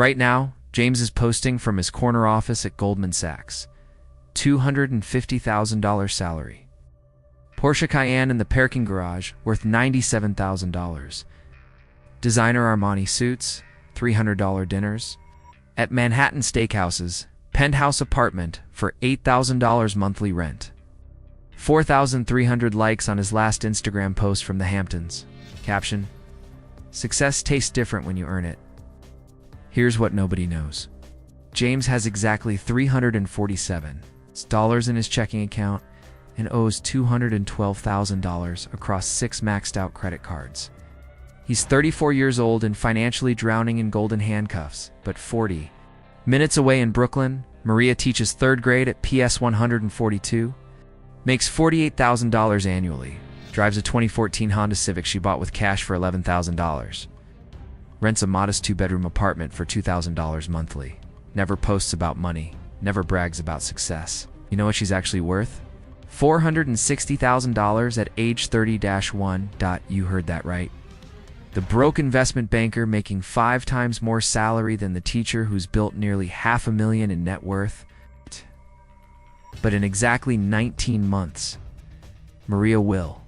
Right now, James is posting from his corner office at Goldman Sachs. $250,000 salary. Porsche Cayenne in the parking garage, worth $97,000. Designer Armani suits, $300 dinners. At Manhattan steakhouses, penthouse apartment for $8,000 monthly rent. 4,300 likes on his last Instagram post from the Hamptons. Caption: success tastes different when you earn it. Here's what nobody knows. James has exactly $347 in his checking account and owes $212,000 across 6 maxed-out credit cards. He's 34 years old and financially drowning in golden handcuffs, but 40 minutes away in Brooklyn, Maria teaches 3rd grade at PS 142, makes $48,000 annually, drives a 2014 Honda Civic she bought with cash for $11,000, rents a modest 2-bedroom apartment for $2,000 monthly, never posts about money, never brags about success. You know what she's actually worth? $460,000 at age 30-1. You heard that right. The broke investment banker making 5 times more salary than the teacher who's built nearly $500,000 in net worth. But in exactly 19 months, Maria will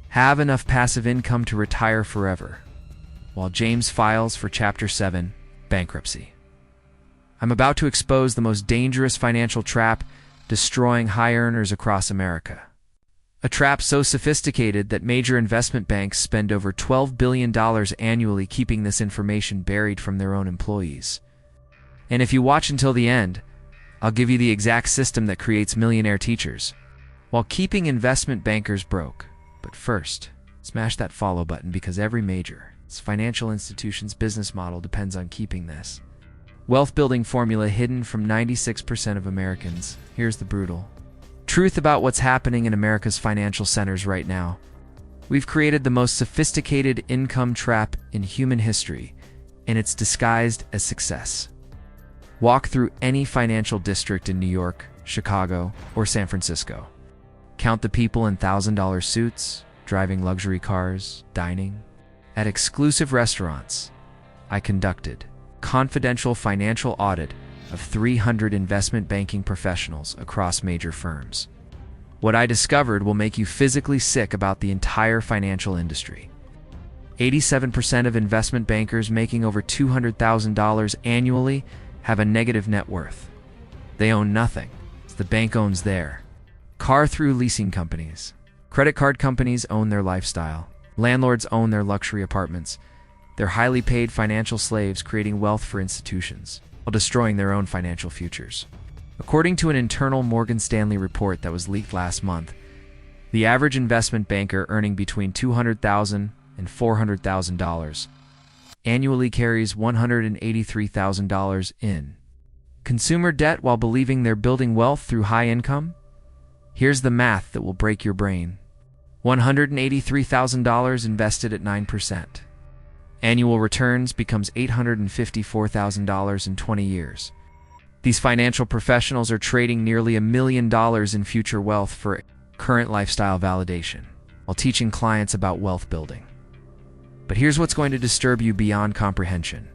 have enough passive income to retire forever, while James files for Chapter 7, bankruptcy. I'm about to expose the most dangerous financial trap destroying high earners across America. A trap so sophisticated that major investment banks spend over $12 billion annually keeping this information buried from their own employees. And if you watch until the end, I'll give you the exact system that creates millionaire teachers, while keeping investment bankers broke. But first, smash that follow button because every major financial institution's business model depends on keeping this wealth-building formula hidden from 96% of Americans. Here's the brutal truth about what's happening in America's financial centers right now. We've created the most sophisticated income trap in human history, and it's disguised as success. Walk through any financial district in New York, Chicago, or San Francisco. Count the people in $1,000 suits, driving luxury cars, dining at exclusive restaurants. I conducted confidential financial audit of 300 investment banking professionals across major firms. What I discovered will make you physically sick about the entire financial industry. 87% of investment bankers making over $200,000 annually have a negative net worth. They own nothing. The bank owns their car through leasing companies. Credit card companies own their lifestyle. Landlords own their luxury apartments. They're highly paid financial slaves creating wealth for institutions, while destroying their own financial futures. According to an internal Morgan Stanley report that was leaked last month, the average investment banker earning between $200,000 and $400,000 annually carries $183,000 in consumer debt while believing they're building wealth through high income. Here's the math that will break your brain. $183,000 invested at 9%. Annual returns becomes $854,000 in 20 years. These financial professionals are trading nearly $1 million in future wealth for current lifestyle validation, while teaching clients about wealth building. But here's what's going to disturb you beyond comprehension.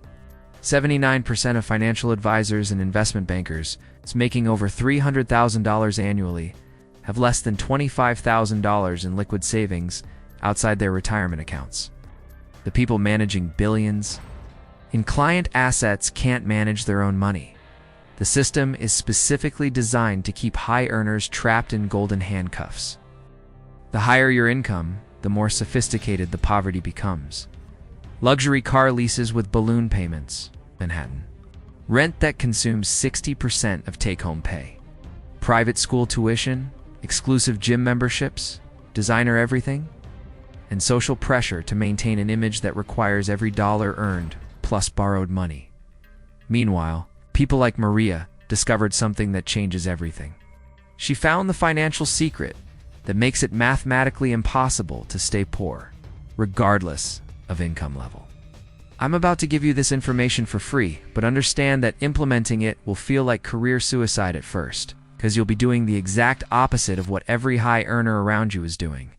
79% of financial advisors and investment bankers making over $300,000 annually have less than $25,000 in liquid savings outside their retirement accounts. The people managing billions in client assets can't manage their own money. The system is specifically designed to keep high earners trapped in golden handcuffs. The higher your income, the more sophisticated the poverty becomes. Luxury car leases with balloon payments, Manhattan. Rent that consumes 60% of take-home pay. Private school tuition, exclusive gym memberships, designer everything, and social pressure to maintain an image that requires every dollar earned plus borrowed money. Meanwhile, people like Maria discovered something that changes everything. She found the financial secret that makes it mathematically impossible to stay poor, regardless of income level. I'm about to give you this information for free, but understand that implementing it will feel like career suicide at first, because you'll be doing the exact opposite of what every high earner around you is doing.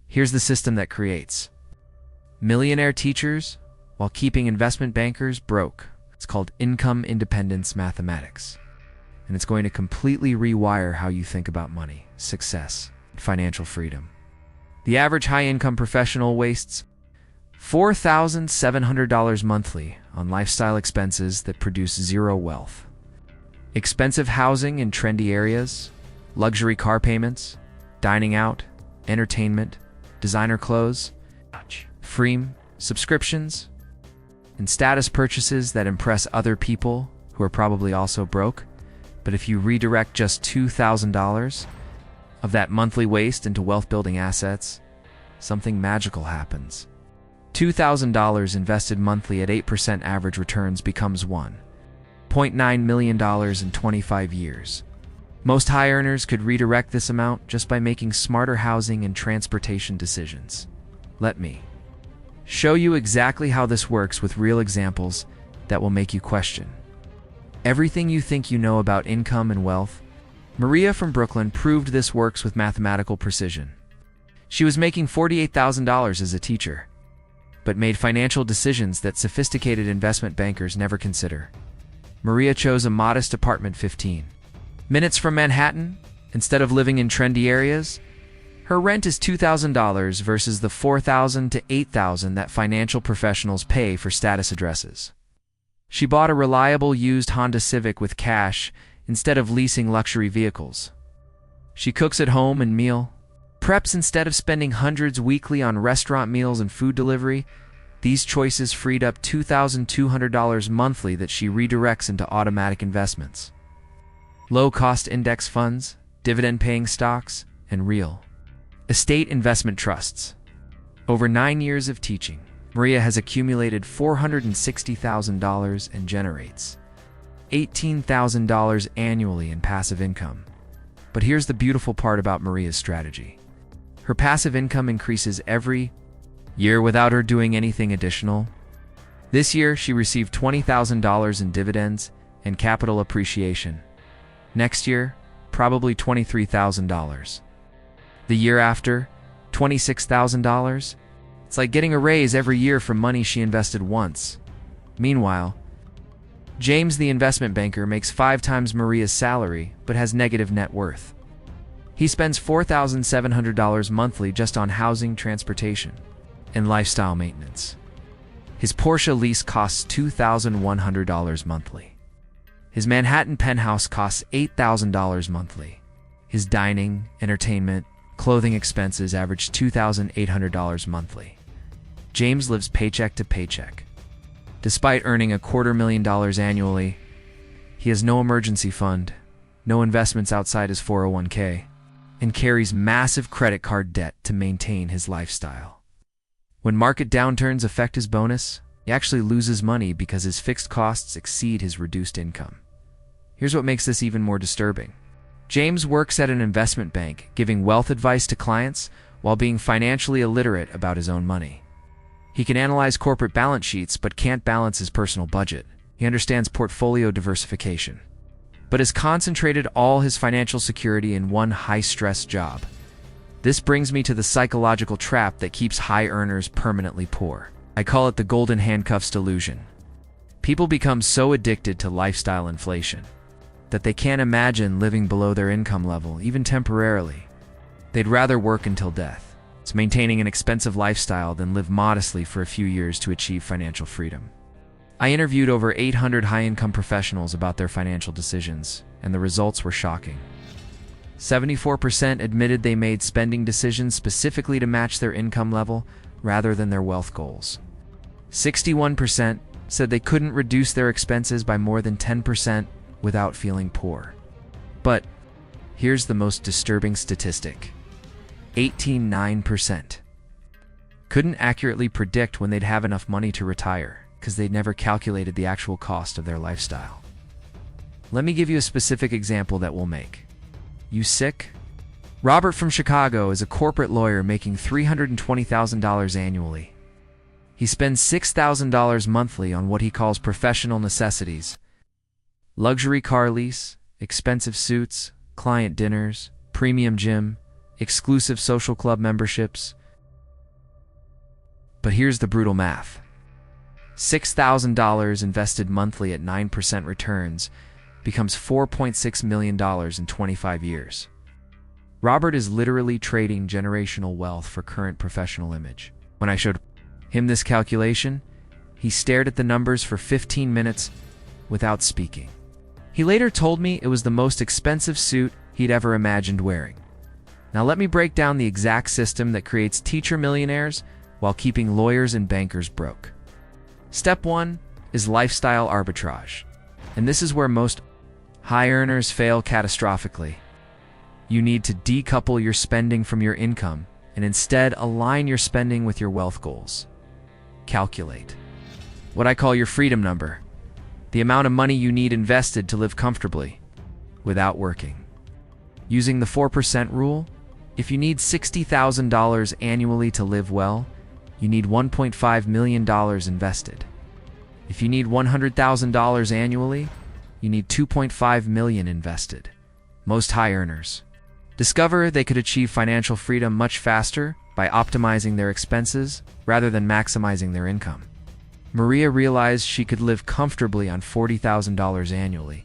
Here's the system that creates millionaire teachers while keeping investment bankers broke. It's called income independence mathematics. And it's going to completely rewire how you think about money, success, and financial freedom. The average high-income professional wastes $4,700 monthly on lifestyle expenses that produce zero wealth. Expensive housing in trendy areas, luxury car payments, dining out, entertainment, designer clothes, free subscriptions, and status purchases that impress other people who are probably also broke. But if you redirect just $2,000 of that monthly waste into wealth-building assets, something magical happens. $2,000 invested monthly at 8% average returns becomes $1.9 million in 25 years. Most high earners could redirect this amount just by making smarter housing and transportation decisions. Let me show you exactly how this works with real examples that will make you question everything you think you know about income and wealth. Maria from Brooklyn proved this works with mathematical precision. She was making $48,000 as a teacher, but made financial decisions that sophisticated investment bankers never consider. Maria chose a modest apartment 15 minutes from Manhattan. Instead of living in trendy areas, her rent is $2,000 versus the $4,000 to $8,000 that financial professionals pay for status addresses. She bought a reliable used Honda Civic with cash instead of leasing luxury vehicles. She cooks at home and meal preps instead of spending hundreds weekly on restaurant meals and food delivery. These choices freed up $2,200 monthly that she redirects into automatic investments, low-cost index funds, dividend-paying stocks, and real estate investment trusts. Over 9 years of teaching, Maria has accumulated $460,000 and generates $18,000 annually in passive income. But here's the beautiful part about Maria's strategy. Her passive income increases every year without her doing anything additional. This year, she received $20,000 in dividends and capital appreciation. Next year, probably $23,000. The year after, $26,000. It's like getting a raise every year from money she invested once. Meanwhile, James, the investment banker, makes 5 times Maria's salary but has negative net worth. He spends $4,700 monthly just on housing, transportation, and lifestyle maintenance. His Porsche lease costs $2,100 monthly. His Manhattan penthouse costs $8,000 monthly. His dining, entertainment, clothing expenses average $2,800 monthly. James lives paycheck to paycheck. Despite earning $250,000 annually, he has no emergency fund, no investments outside his 401k, and carries massive credit card debt to maintain his lifestyle. When market downturns affect his bonus, he actually loses money because his fixed costs exceed his reduced income. Here's what makes this even more disturbing. James works at an investment bank, giving wealth advice to clients while being financially illiterate about his own money. He can analyze corporate balance sheets but can't balance his personal budget. He understands portfolio diversification, but has concentrated all his financial security in one high-stress job. This brings me to the psychological trap that keeps high earners permanently poor. I call it the golden handcuffs delusion. People become so addicted to lifestyle inflation that they can't imagine living below their income level, even temporarily. They'd rather work until death. It's maintaining an expensive lifestyle than live modestly for a few years to achieve financial freedom. I interviewed over 800 high-income professionals about their financial decisions, and the results were shocking. 74% admitted they made spending decisions specifically to match their income level rather than their wealth goals. 61% said they couldn't reduce their expenses by more than 10% without feeling poor. But here's the most disturbing statistic. 89% couldn't accurately predict when they'd have enough money to retire because they'd never calculated the actual cost of their lifestyle. Let me give you a specific example that will make you sick. Robert from Chicago is a corporate lawyer making $320,000 annually. He spends $6,000 monthly on what he calls professional necessities: luxury car lease, expensive suits, client dinners, premium gym, exclusive social club memberships. But here's the brutal math. $6,000 invested monthly at 9% returns becomes $4.6 million in 25 years. Robert is literally trading generational wealth for current professional image. When I showed him this calculation, he stared at the numbers for 15 minutes without speaking. He later told me it was the most expensive suit he'd ever imagined wearing. Now let me break down the exact system that creates teacher millionaires while keeping lawyers and bankers broke. Step 1 is lifestyle arbitrage, and this is where most high earners fail catastrophically. You need to decouple your spending from your income and instead align your spending with your wealth goals. Calculate what I call your freedom number, the amount of money you need invested to live comfortably without working. Using the 4% rule, if you need $60,000 annually to live well, you need $1.5 million invested. If you need $100,000 annually, you need $2.5 million invested. Most high earners discover they could achieve financial freedom much faster by optimizing their expenses rather than maximizing their income. Maria realized she could live comfortably on $40,000 annually,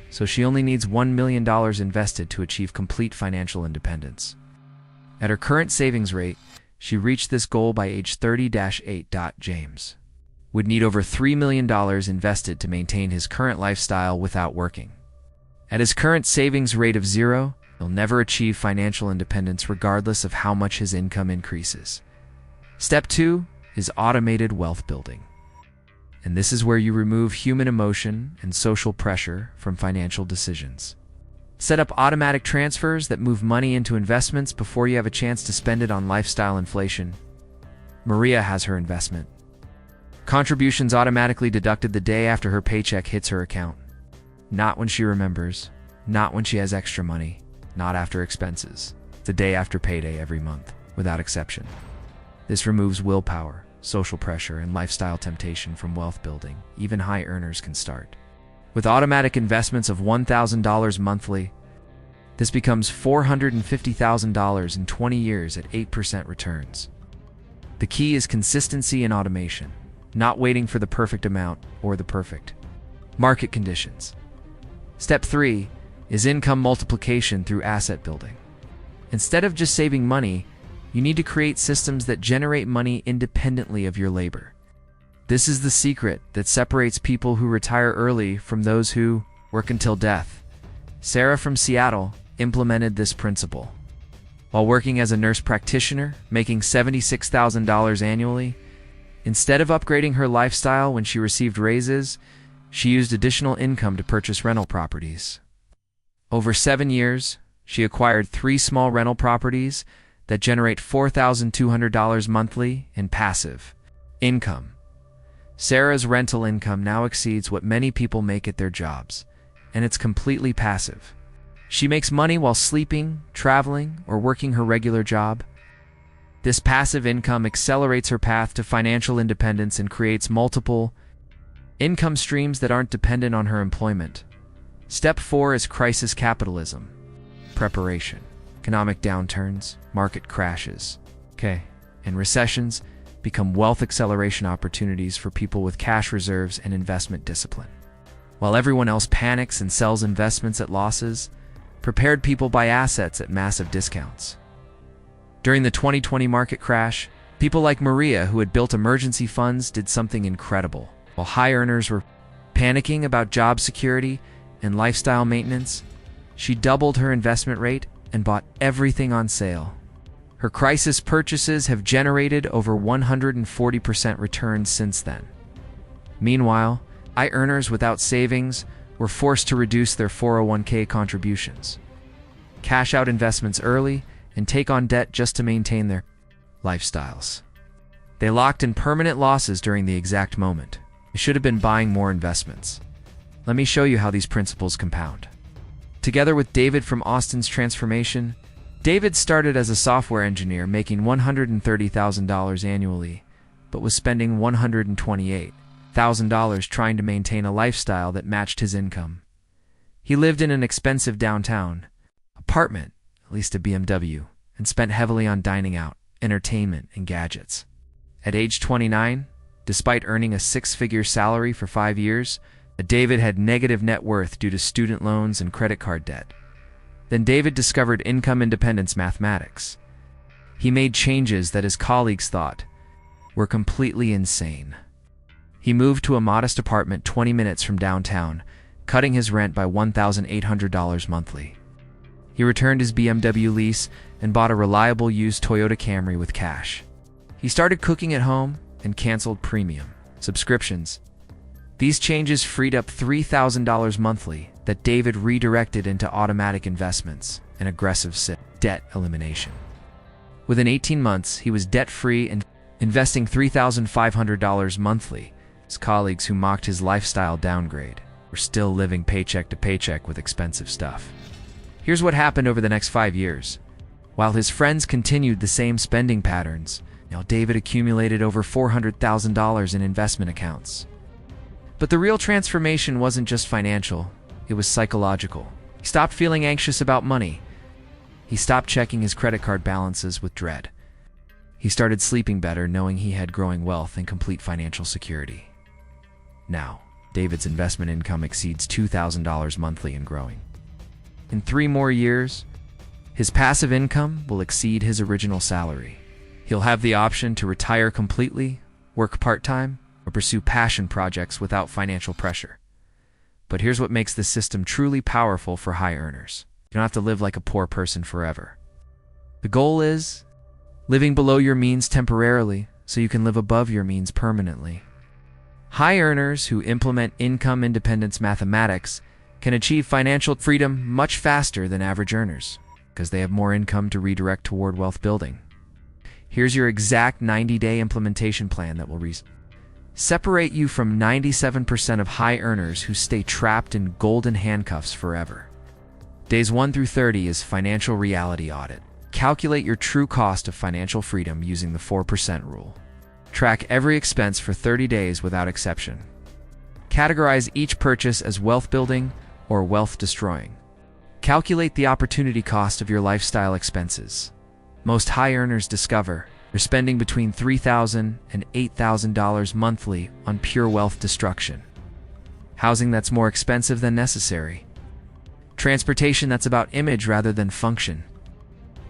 so she only needs $1 million invested to achieve complete financial independence. At her current savings rate, she reached this goal by age 30-8. James would need over $3 million invested to maintain his current lifestyle without working. At his current savings rate of 0, he'll never achieve financial independence regardless of how much his income increases. Step 2 is automated wealth building. And this is where you remove human emotion and social pressure from financial decisions. Set up automatic transfers that move money into investments before you have a chance to spend it on lifestyle inflation. Maria has her investment contributions automatically deducted the day after her paycheck hits her account. Not when she remembers, not when she has extra money, not after expenses. The day after payday every month, without exception. This removes willpower, social pressure, and lifestyle temptation from wealth building. Even high earners can start. With automatic investments of $1,000 monthly, this becomes $450,000 in 20 years at 8% returns. The key is consistency and automation, not waiting for the perfect amount or the perfect market conditions. Step 3 is income multiplication through asset building. Instead of just saving money, you need to create systems that generate money independently of your labor. This is the secret that separates people who retire early from those who work until death. Sarah from Seattle implemented this principle. While working as a nurse practitioner, making $76,000 annually, instead of upgrading her lifestyle when she received raises, she used additional income to purchase rental properties. Over 7 years, she acquired 3 small rental properties that generate $4,200 monthly in passive income. Sarah's rental income now exceeds what many people make at their jobs, and it's completely passive. She makes money while sleeping, traveling, or working her regular job. This passive income accelerates her path to financial independence and creates multiple income streams that aren't dependent on her employment. Step 4 is crisis capitalism. Preparation. Economic downturns, market crashes, and recessions become wealth acceleration opportunities for people with cash reserves and investment discipline. While everyone else panics and sells investments at losses, prepared people buy assets at massive discounts. During the 2020 market crash, people like Maria, who had built emergency funds, did something incredible. While high earners were panicking about job security and lifestyle maintenance, she doubled her investment rate and bought everything on sale. Her crisis purchases have generated over 140% returns since then. Meanwhile, high earners without savings were forced to reduce their 401k contributions, cash out investments early, and take on debt just to maintain their lifestyles. They locked in permanent losses during the exact moment. They should have been buying more investments. Let me show you how these principles compound. Together with David from Austin's transformation, David started as a software engineer making $130,000 annually, but was spending $128,000 trying to maintain a lifestyle that matched his income. He lived in an expensive downtown apartment, at least a BMW, and spent heavily on dining out, entertainment, and gadgets. At age 29, Despite earning a six-figure salary for 5 years, David had negative net worth due to student loans and credit card debt. Then David discovered income independence mathematics. He made changes that his colleagues thought were completely insane. He moved to a modest apartment 20 minutes from downtown, cutting his rent by $1,800 monthly. He returned his BMW lease and bought a reliable used Toyota Camry with cash. He started cooking at home and canceled premium subscriptions. These changes freed up $3,000 monthly that David redirected into automatic investments and aggressive debt elimination. Within 18 months, he was debt-free and investing $3,500 monthly. His colleagues who mocked his lifestyle downgrade were still living paycheck to paycheck with expensive stuff. Here's what happened over the next 5 years. While his friends continued the same spending patterns, now David accumulated over $400,000 in investment accounts. But the real transformation wasn't just financial, it was psychological. He stopped feeling anxious about money. He stopped checking his credit card balances with dread. He started sleeping better knowing he had growing wealth and complete financial security. Now, David's investment income exceeds $2,000 monthly and growing. In 3 more years, his passive income will exceed his original salary. He'll have the option to retire completely, work part-time, or pursue passion projects without financial pressure. But here's what makes this system truly powerful for high earners. You don't have to live like a poor person forever. The goal is living below your means temporarily so you can live above your means permanently. High earners who implement income independence mathematics can achieve financial freedom much faster than average earners because they have more income to redirect toward wealth building. Here's your exact 90-day implementation plan that will separate you from 97% of high earners who stay trapped in golden handcuffs forever. Days 1 through 30 is Financial Reality Audit. Calculate your true cost of financial freedom using the 4% rule. Track every expense for 30 days without exception. Categorize each purchase as wealth building or wealth destroying. Calculate the opportunity cost of your lifestyle expenses. Most high earners discover they're spending between $3,000 and $8,000 monthly on pure wealth destruction. Housing that's more expensive than necessary. Transportation that's about image rather than function.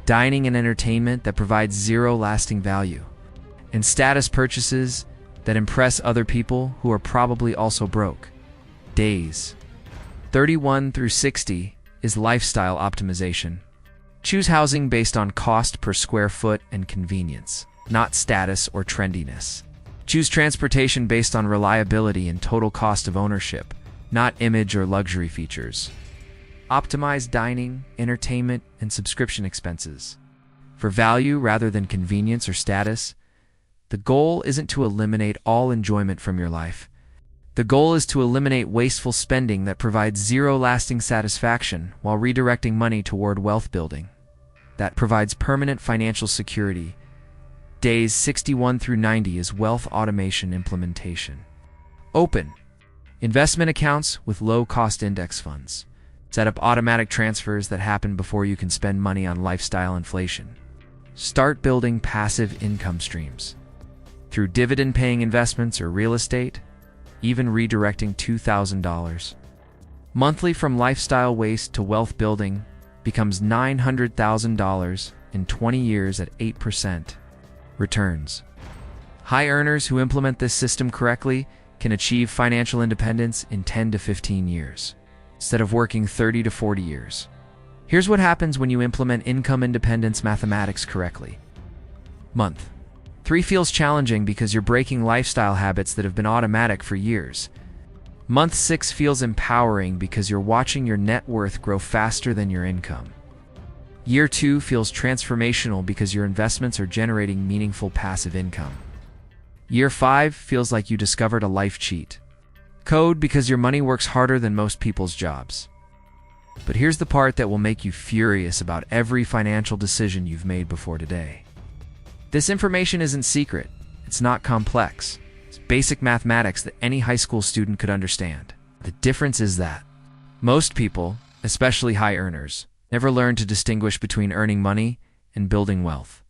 Dining and entertainment that provides zero lasting value. And status purchases that impress other people who are probably also broke. Days 31 through 60 is lifestyle optimization. Choose housing based on cost per square foot and convenience, not status or trendiness. Choose transportation based on reliability and total cost of ownership, not image or luxury features. Optimize dining, entertainment, and subscription expenses. For value rather than convenience or status, the goal isn't to eliminate all enjoyment from your life. The goal is to eliminate wasteful spending that provides zero lasting satisfaction while redirecting money toward wealth building that provides permanent financial security. Days 61 through 90 is wealth automation implementation. Open investment accounts with low-cost index funds. Set up automatic transfers that happen before you can spend money on lifestyle inflation. Start building passive income streams. Through dividend-paying investments or real estate, even redirecting $2,000 monthly from lifestyle waste to wealth building becomes $900,000 in 20 years at 8% returns. High earners who implement this system correctly can achieve financial independence in 10 to 15 years, instead of working 30 to 40 years. Here's what happens when you implement income independence mathematics correctly. Month 3 feels challenging because you're breaking lifestyle habits that have been automatic for years. Month 6 feels empowering because you're watching your net worth grow faster than your income. Year 2 feels transformational because your investments are generating meaningful passive income. Year 5 feels like you discovered a life cheat code because your money works harder than most people's jobs. But here's the part that will make you furious about every financial decision you've made before today. This information isn't secret. It's not complex. It's basic mathematics that any high school student could understand. The difference is that most people, especially high earners, never learn to distinguish between earning money and building wealth.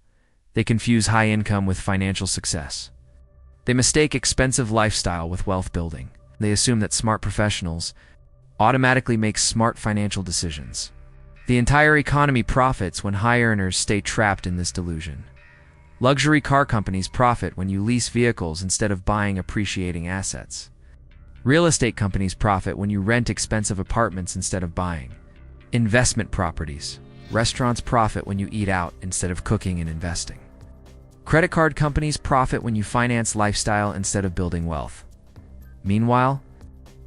They confuse high income with financial success. They mistake expensive lifestyle with wealth building. They assume that smart professionals automatically make smart financial decisions. The entire economy profits when high earners stay trapped in this delusion. Luxury car companies profit when you lease vehicles instead of buying appreciating assets. Real estate companies profit when you rent expensive apartments instead of buying. Investment properties. Restaurants profit when you eat out instead of cooking and investing. Credit card companies profit when you finance lifestyle instead of building wealth. Meanwhile,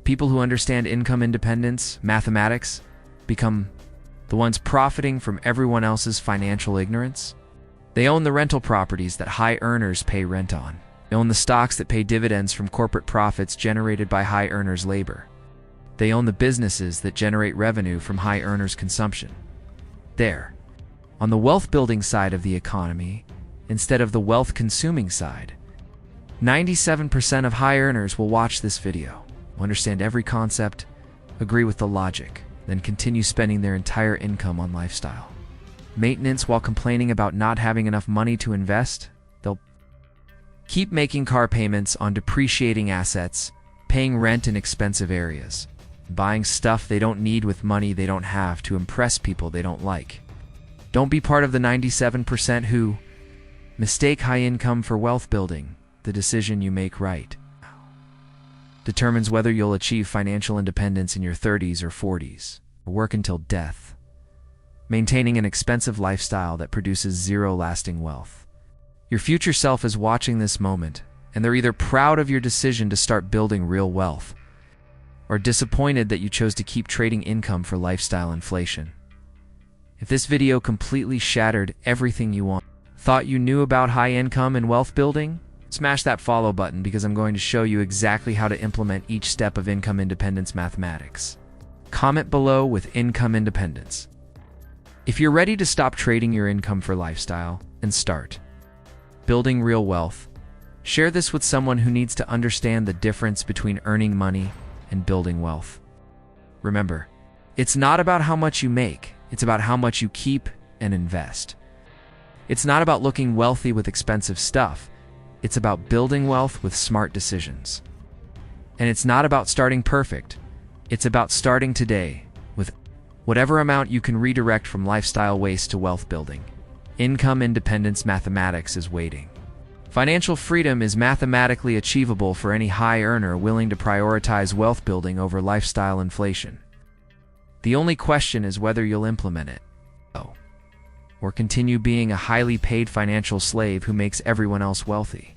people who understand income independence, mathematics, become the ones profiting from everyone else's financial ignorance. They own the rental properties that high earners pay rent on. They own the stocks that pay dividends from corporate profits generated by high earners' labor. They own the businesses that generate revenue from high earners' consumption. There, on the wealth-building side of the economy, instead of the wealth-consuming side, 97% of high earners will watch this video, will understand every concept, agree with the logic, then continue spending their entire income on lifestyle. Maintenance while complaining about not having enough money to invest. They'll keep making car payments on depreciating assets, paying rent in expensive areas, buying stuff they don't need with money they don't have to impress people they don't like. Don't be part of the 97% who mistake high income for wealth building. The decision you make right determines whether you'll achieve financial independence in your 30s or 40s, or work until death, maintaining an expensive lifestyle that produces zero lasting wealth. Your future self is watching this moment, and they're either proud of your decision to start building real wealth, or disappointed that you chose to keep trading income for lifestyle inflation. If this video completely shattered everything you thought you knew about high income and wealth building, smash that follow button because I'm going to show you exactly how to implement each step of income independence mathematics. Comment below with income independence if you're ready to stop trading your income for lifestyle and start building real wealth. Share this with someone who needs to understand the difference between earning money and building wealth. Remember, it's not about how much you make, it's about how much you keep and invest. It's not about looking wealthy with expensive stuff. It's about building wealth with smart decisions. And it's not about starting perfect. It's about starting today with whatever amount you can redirect from lifestyle waste to wealth building. Income independence mathematics is waiting. Financial freedom is mathematically achievable for any high earner willing to prioritize wealth building over lifestyle inflation. The only question is whether you'll implement it, or continue being a highly paid financial slave who makes everyone else wealthy.